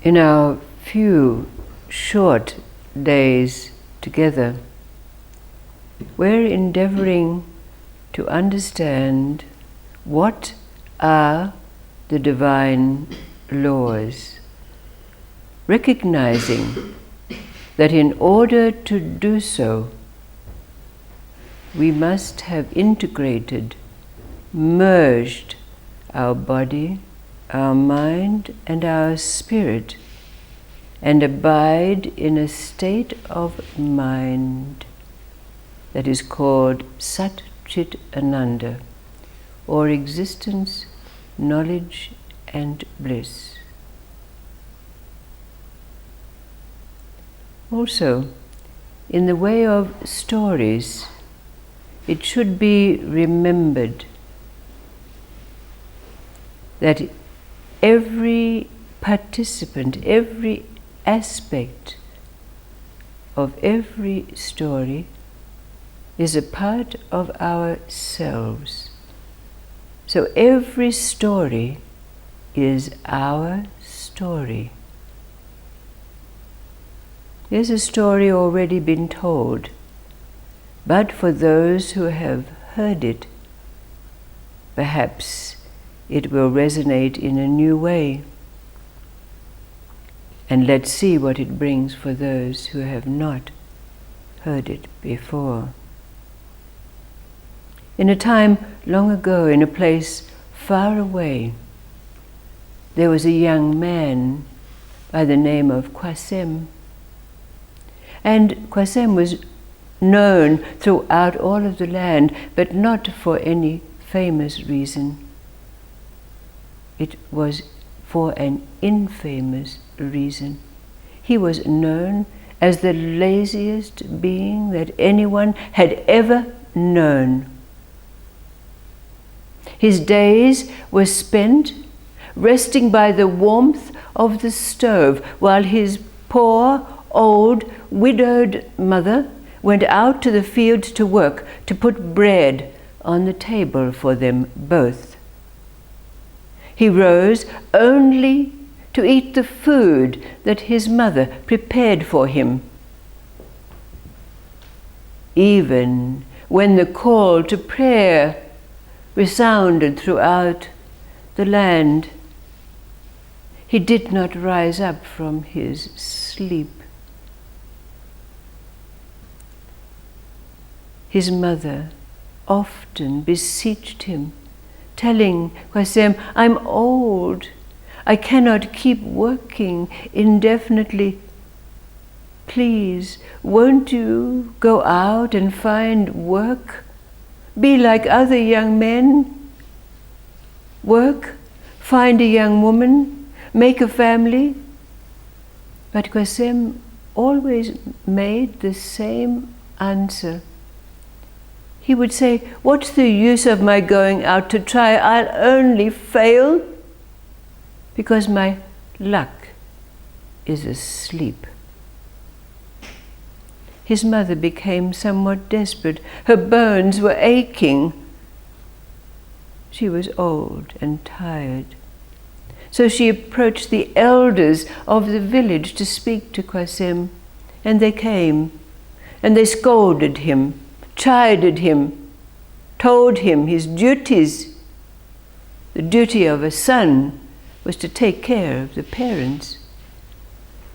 in our few short days together, we're endeavoring to understand what are the divine laws, recognizing that in order to do so, we must have integrated, merged our body, our mind, and our spirit, and abide in a state of mind that is called Sat Chit Ananda, or existence, knowledge, and bliss. Also, in the way of stories, it should be remembered that every participant, every aspect of every story is a part of ourselves. So every story is our story. There's a story already been told, but for those who have heard it, perhaps it will resonate in a new way. And let's see what it brings for those who have not heard it before. In a time long ago, in a place far away, there was a young man by the name of Quasim. And Quasim was known throughout all of the land, but not for any famous reason. It was for an infamous reason. He was known as the laziest being that anyone had ever known. His days were spent resting by the warmth of the stove, while his poor, old, widowed mother went out to the fields to work, to put bread on the table for them both. He rose only to eat the food that his mother prepared for him. Even when the call to prayer resounded throughout the land, he did not rise up from his sleep. His mother often beseeched him, telling Quasim, "I'm old. I cannot keep working indefinitely. Please, won't you go out and find work? Be like other young men. Work, find a young woman, make a family." But Quasim always made the same answer. He would say, "What's the use of my going out to try? I'll only fail because my luck is asleep." His mother became somewhat desperate. Her bones were aching. She was old and tired. So she approached the elders of the village to speak to Quasim, and they came, and they scolded him, chided him, told him his duties. The duty of a son was to take care of the parents.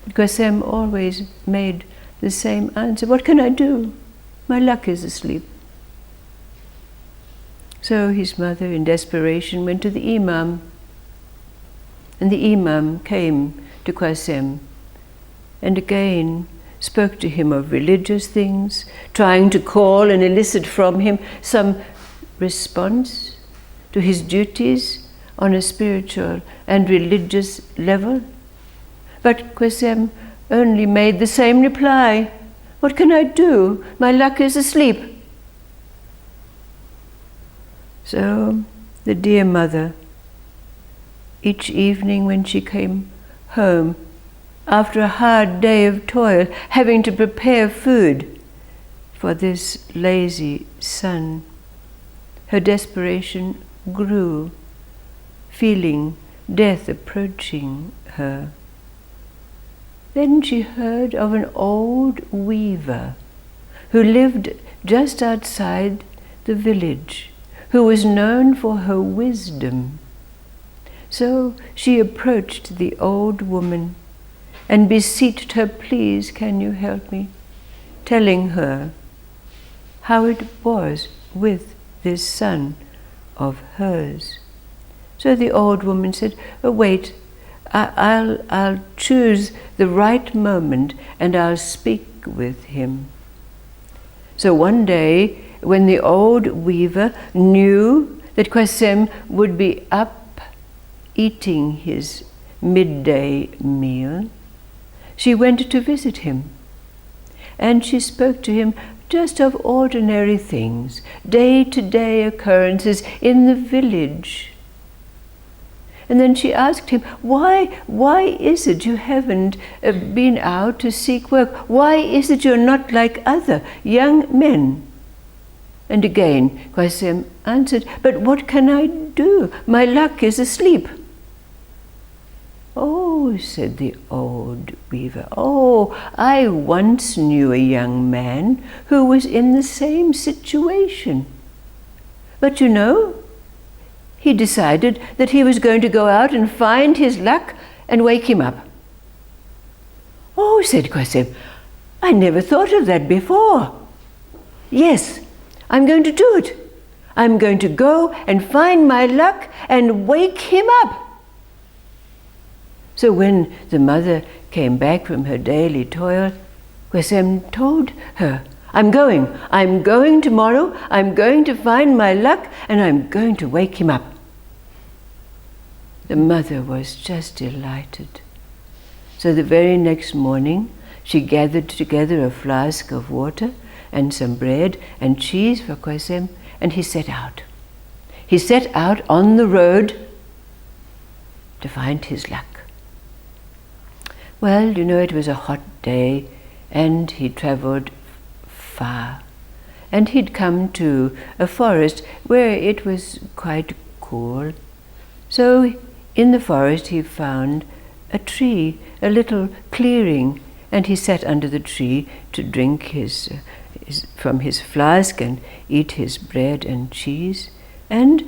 But Quasim always made the same answer, "What can I do? My luck is asleep." So his mother, in desperation, went to the imam. And the imam came to Quasim and again spoke to him of religious things, trying to call and elicit from him some response to his duties on a spiritual and religious level. But Quasim only made the same reply, "What can I do? My luck is asleep." So the dear mother, each evening when she came home, after a hard day of toil, having to prepare food for this lazy son, her desperation grew, feeling death approaching her. Then she heard of an old weaver who lived just outside the village, who was known for her wisdom. So she approached the old woman and beseeched her, "Please, can you help me?" telling her how it was with this son of hers. So the old woman said, "Oh, wait, I'll choose the right moment and I'll speak with him." So one day, when the old weaver knew that Quasim would be up eating his midday meal, she went to visit him. And she spoke to him just of ordinary things, day-to-day occurrences in the village. And then she asked him, why is it you haven't been out to seek work? Why is it you're not like other young men? And again Quasim answered, "But what can I do? My luck is asleep." "Oh," said the old weaver, "oh, I once knew a young man who was in the same situation. But you know, he decided that he was going to go out and find his luck and wake him up." "Oh," said Quasim, "I never thought of that before. Yes, I'm going to do it. I'm going to go and find my luck and wake him up." So when the mother came back from her daily toil, Quasim told her, I'm going tomorrow, I'm going to find my luck, and I'm going to wake him up." The mother was just delighted. So the very next morning, she gathered together a flask of water and some bread and cheese for Quasim, and he set out. He set out on the road to find his luck. Well, you know, it was a hot day, and he travelled far. And he'd come to a forest where it was quite cool. So in the forest he found a tree, a little clearing, and he sat under the tree to drink from his flask and eat his bread and cheese. And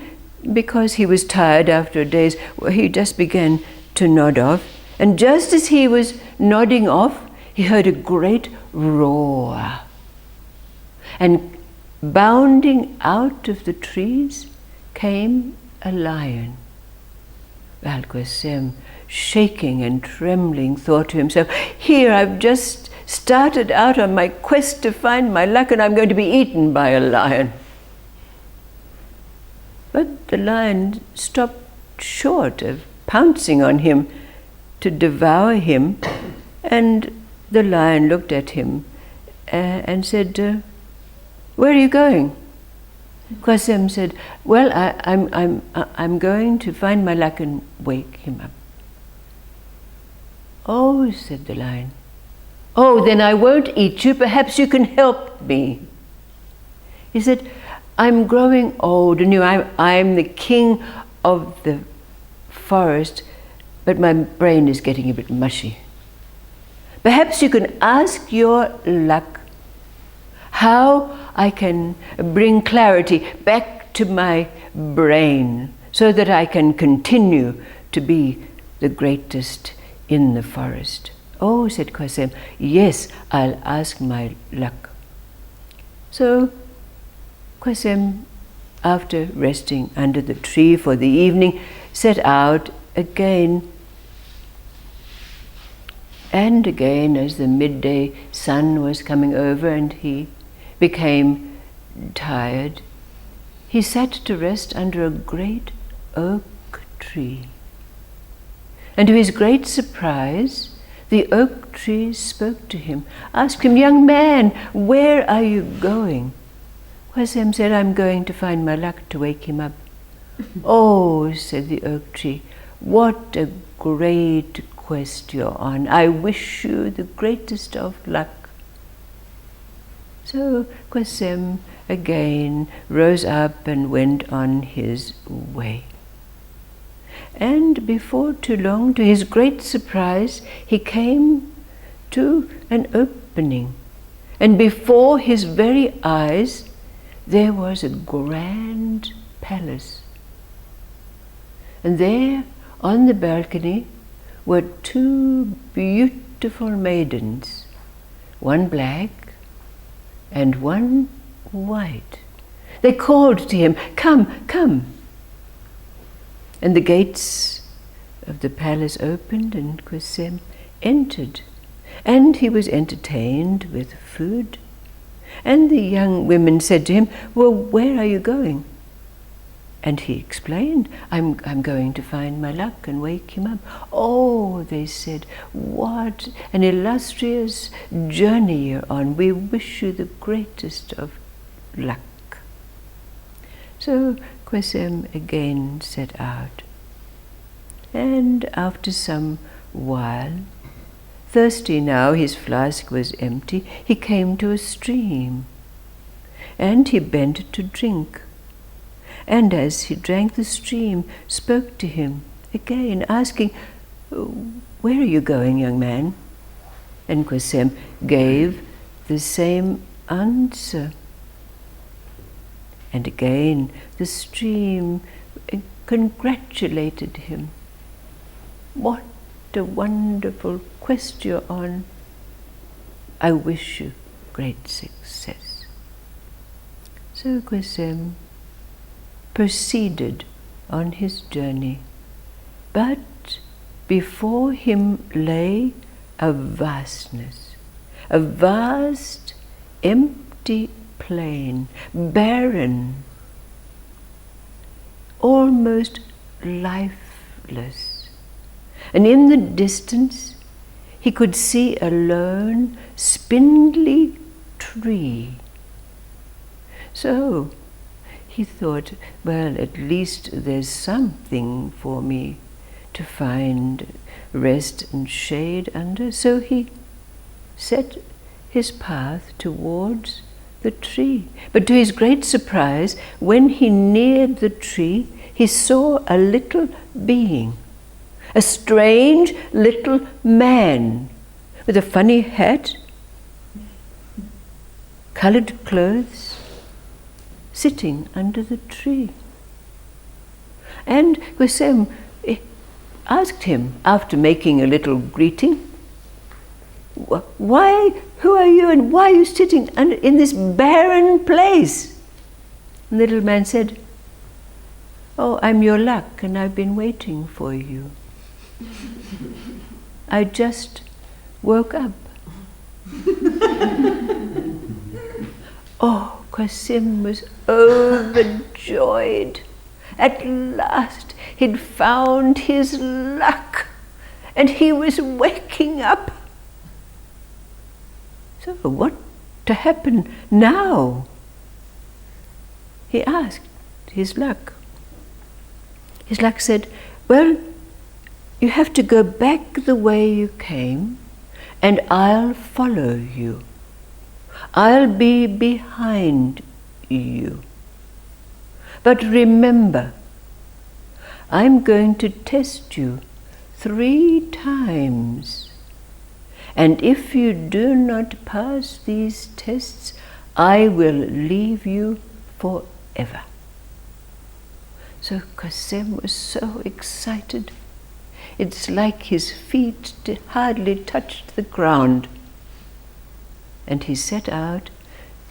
because he was tired after a day's, he just began to nod off. And just as he was nodding off, he heard a great roar. And bounding out of the trees came a lion. Well, Quasim, shaking and trembling, thought to himself, "Here, I've just started out on my quest to find my luck, and I'm going to be eaten by a lion." But the lion stopped short of pouncing on him to devour him, and the lion looked at him and said, "Where are you going?" Quasim said, "Well, I'm going to find my luck and wake him up." "Oh," said the lion, "oh, then I won't eat you. Perhaps you can help me." He said, "I'm growing old, and I'm the king of the forest, but my brain is getting a bit mushy. Perhaps you can ask your luck how I can bring clarity back to my brain so that I can continue to be the greatest in the forest." "Oh," said Quasim, "yes, I'll ask my luck." So Quasim, after resting under the tree for the evening, set out again. And again, as the midday sun was coming over and he became tired, he sat to rest under a great oak tree. And to his great surprise, the oak tree spoke to him, asked him, "Young man, where are you going?" Quasim said, "I'm going to find my luck to wake him up." "Oh," said the oak tree, "what a great quest you're on. I wish you the greatest of luck." So Quasim again rose up and went on his way. And before too long, to his great surprise, he came to an opening, and before his very eyes there was a grand palace. And there on the balcony were two beautiful maidens, one black and one white. They called to him, "Come, come." And the gates of the palace opened, and Quasim entered, and he was entertained with food. And the young women said to him, "Well, where are you going?" And he explained, I'm going to find my luck and wake him up." "Oh," they said, "what an illustrious journey you're on. We wish you the greatest of luck." So Quasim again set out. And after some while, thirsty now, his flask was empty, he came to a stream, and he bent to drink. And as he drank, the stream spoke to him again, asking, "Where are you going, young man?" And Quasim gave the same answer. And again the stream congratulated him. "What a wonderful quest you're on. I wish you great success." So Quasim proceeded on his journey, but before him lay a vastness, a vast empty plain, barren, almost lifeless. And in the distance he could see a lone, spindly tree. So he thought, well, at least there's something for me to find rest and shade under. So he set his path towards the tree. But to his great surprise, when he neared the tree, he saw a little being, a strange little man with a funny hat, colored clothes, sitting under the tree. And Quasim asked him, after making a little greeting, who are you, and why are you sitting in this barren place?" And the little man said, "Oh, I'm your luck, and I've been waiting for you. I just woke up." Oh, Quasim was overjoyed. At last he'd found his luck, and he was waking up. So what to happen now? He asked his luck. His luck said, "Well, you have to go back the way you came, and I'll follow you. I'll be behind you. But remember, I'm going to test you 3 times. And if you do not pass these tests, I will leave you forever." So Quasim was so excited. It's like his feet hardly touched the ground. And he set out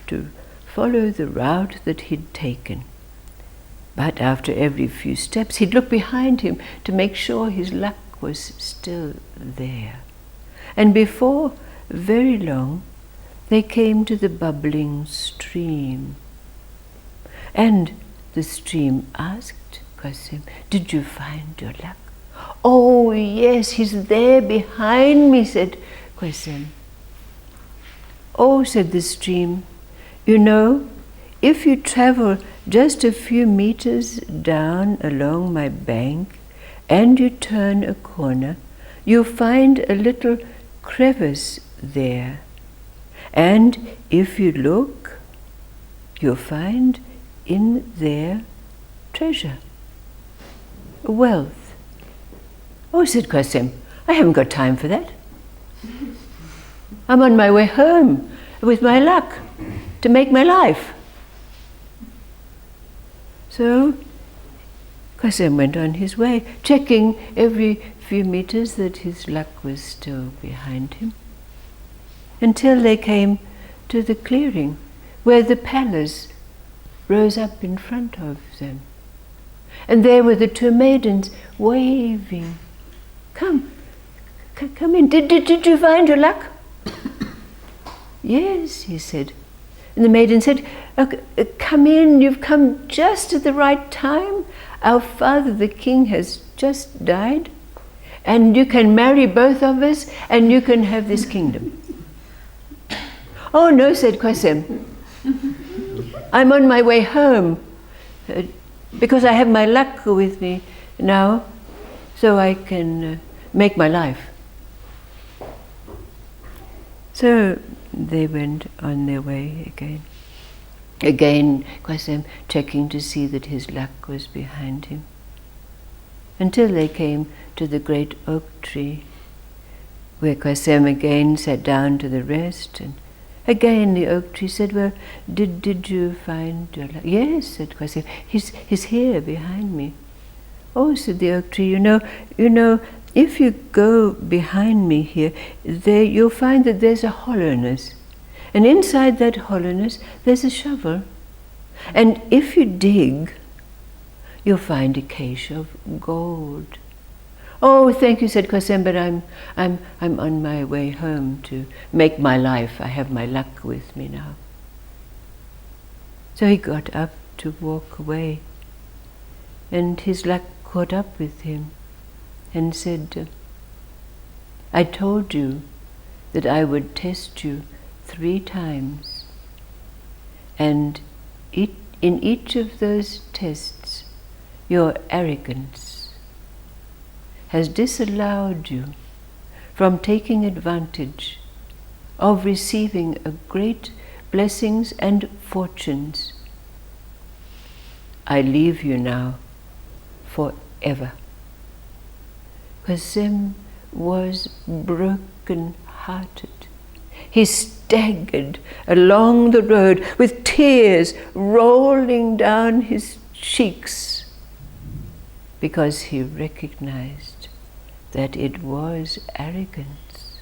to follow the route that he'd taken. But after every few steps, he'd look behind him to make sure his luck was still there. And before very long, they came to the bubbling stream. And the stream asked Quasim, "Did you find your luck?" "Oh, yes, he's there behind me," said Quasim. "Oh," said the stream, "you know, if you travel just a few meters down along my bank and you turn a corner, you'll find a little crevice there. And if you look, you'll find in there treasure, wealth." "Oh," said Quasim, "I haven't got time for that." I'm on my way home with my luck to make my life. So Quasim went on his way, checking every few meters that his luck was still behind him, until they came to the clearing where the palace rose up in front of them. And there were the two maidens waving. Come in. Did you find your luck? Yes, he said. And the maiden said, come in, you've come just at the right time. Our father, the king, has just died, and you can marry both of us, and you can have this kingdom. Oh no, said Quasim. I'm on my way home, because I have my luck with me now, so I can make my life. So they went on their way again. Again, Quasim checking to see that his luck was behind him, until they came to the great oak tree, where Quasim again sat down to the rest, and again the oak tree said, well, did you find your luck? Yes, said Quasim, he's here behind me. Oh, said the oak tree, you know, if you go behind me here, you'll find that there's a hollowness. And inside that hollowness, there's a shovel. And if you dig, you'll find a cache of gold. Oh, thank you, said Quasim, but I'm on my way home to make my life. I have my luck with me now. So he got up to walk away, and his luck caught up with him and said, I told you that I would test you 3 times, and in each of those tests your arrogance has disallowed you from taking advantage of receiving a great blessings and fortunes. I leave you now forever. Quasim was broken-hearted. He staggered along the road with tears rolling down his cheeks, because he recognized that it was arrogance.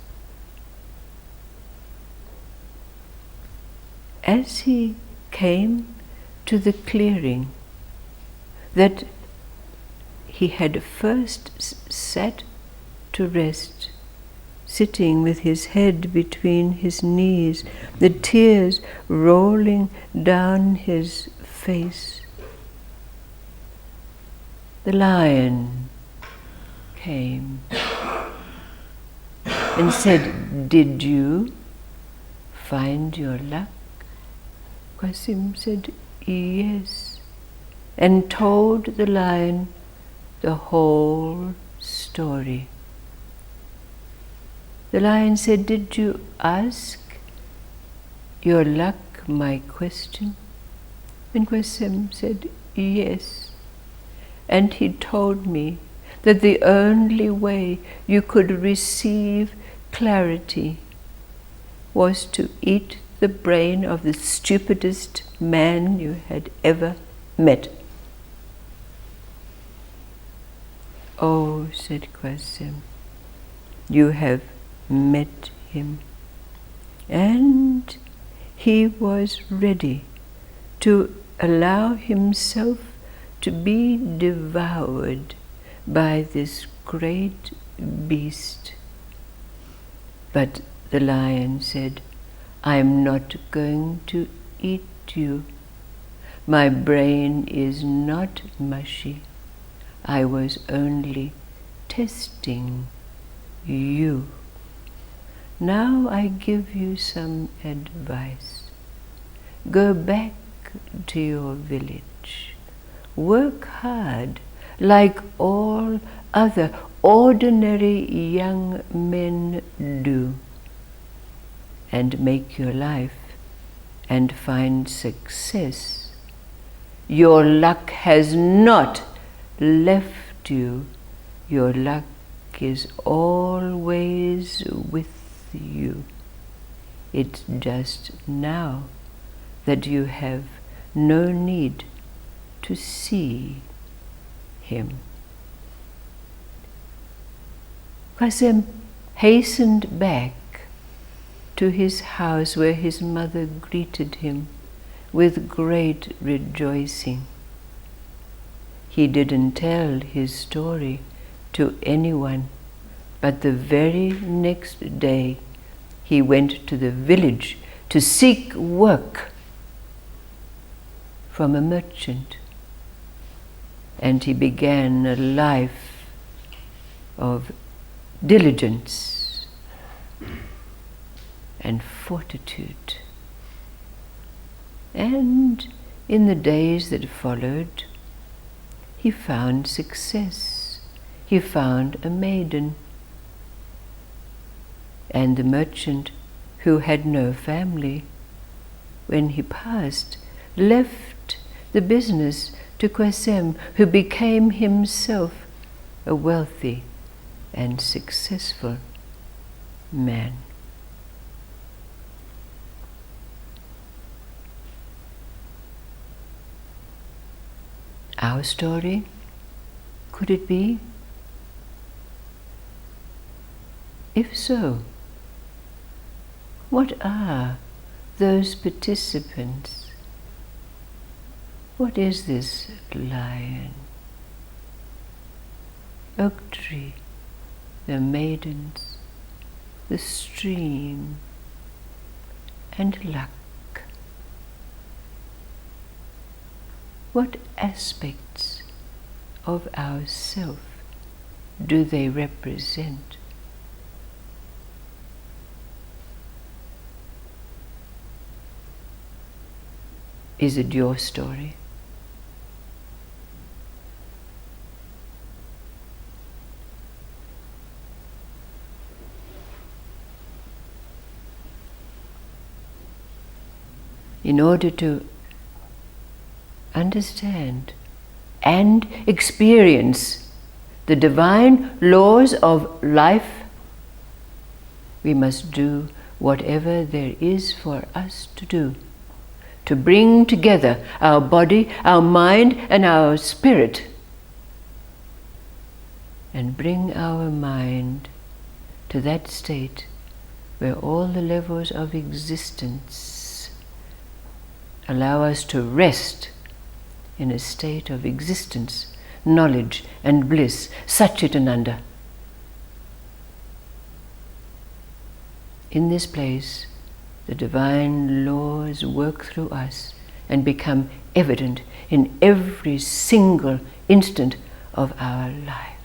As he came to the clearing that he had first sat to rest, sitting with his head between his knees, the tears rolling down his face, the lion came and said, did you find your luck? Quasim said, yes, and told the lion the whole story. The lion said, did you ask your luck my question? And Quasim said, yes. And he told me that the only way you could receive clarity was to eat the brain of the stupidest man you had ever met. Oh, said Quasim, you have met him. And he was ready to allow himself to be devoured by this great beast. But the lion said, I'm not going to eat you. My brain is not mushy. I was only testing you. Now I give you some advice. Go back to your village. Work hard like all other ordinary young men do, and make your life and find success. Your luck has not left you. Your luck is always with you. It's just now that you have no need to see him. Quasim hastened back to his house where his mother greeted him with great rejoicing. He didn't tell his story to anyone, but the very next day he went to the village to seek work from a merchant, and he began a life of diligence and fortitude. And in the days that followed, he found success. He found a maiden. And the merchant, who had no family, when he passed, left the business to Quasim, who became himself a wealthy and successful man. Our story, could it be? If so, what are those participants? What is this lion, oak tree, the maidens, the stream, and luck? What aspects of ourself do they represent? Is it your story? In order to understand and experience the divine laws of life, we must do whatever there is for us to do to bring together our body, our mind, and our spirit, and bring our mind to that state where all the levels of existence allow us to rest in a state of existence, knowledge, and bliss, Satchitananda. In this place, the divine laws work through us and become evident in every single instant of our life.